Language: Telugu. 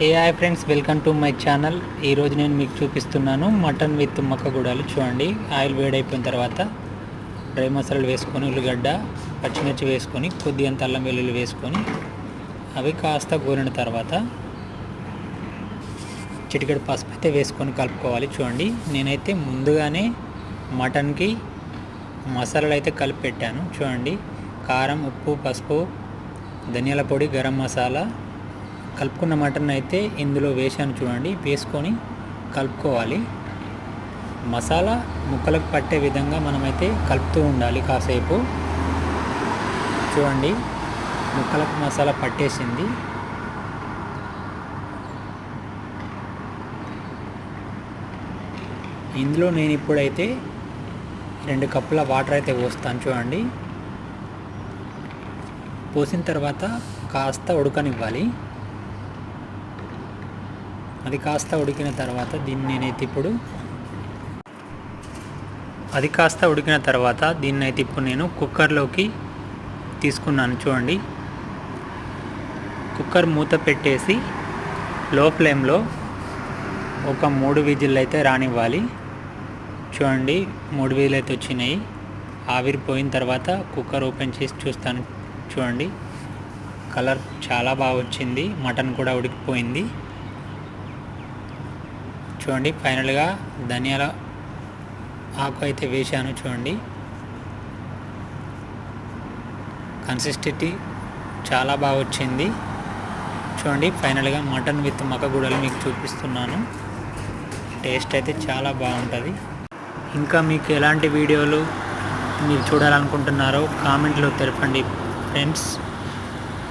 A hi friends, welcome to my channel. ఈరోజు నేను మీకు చూపిస్తున్నాను మటన్ విత్ మక్కగూడాలు. చూడండి, ఆయిల్ వేడైపోయిన తర్వాత డ్రై మసాలాలు వేసుకొని, ఉల్లిగడ్డ పచ్చిమిర్చి వేసుకొని, కొద్దిగంత అల్లం వెల్లుల్లి వేసుకొని అవి కాస్త గోలిన తర్వాత చిటికెడు పసుపు అయితే వేసుకొని కలుపుకోవాలి. చూడండి, నేనైతే ముందుగానే మటన్కి మసాలాలు అయితే కలిపి పెట్టాను. చూడండి, కారం, ఉప్పు, పసుపు, ధనియాల పొడి, గరం మసాలా కలుపుకున్న మటన్ అయితే ఇందులో వేసాను. చూడండి, వేసుకొని కలుపుకోవాలి. మసాలా ముక్కలకు పట్టే విధంగా మనమైతే కలుపుతూ ఉండాలి కాసేపు. చూడండి, ముక్కలకు మసాలా పట్టేసింది. ఇందులో నేను ఇప్పుడైతే 2 కప్పుల వాటర్ అయితే పోస్తాను. చూడండి, పోసిన తర్వాత కాస్త ఉడకనివ్వాలి. అది కాస్త ఉడికిన తర్వాత దీన్నైతే ఇప్పుడు నేను కుక్కర్లోకి తీసుకున్నాను. చూడండి, కుక్కర్ మూత పెట్టేసి లో ఫ్లేమ్లో ఒక 3 విజిల్ అయితే రానివ్వాలి. చూడండి, 3 విజిల్ అయితే వచ్చినాయి. ఆవిరిపోయిన తర్వాత కుక్కర్ ఓపెన్ చేసి చూస్తాను. చూడండి, కలర్ చాలా బాగా వచ్చింది, మటన్ కూడా ఉడికిపోయింది. చూడండి, ఫైనల్గా ధనియాల ఆకు అయితే వేశాను. చూడండి, కన్సిస్టెన్సీ చాలా బాగా వచ్చింది. చూడండి, ఫైనల్గా మటన్ విత్ మక్కగూడలు మీకు చూపిస్తున్నాను. టేస్ట్ అయితే చాలా బాగుంటుంది. ఇంకా మీకు ఎలాంటి వీడియోలు మీరు చూడాలనుకుంటున్నారో కామెంట్లో తెలపండి ఫ్రెండ్స్.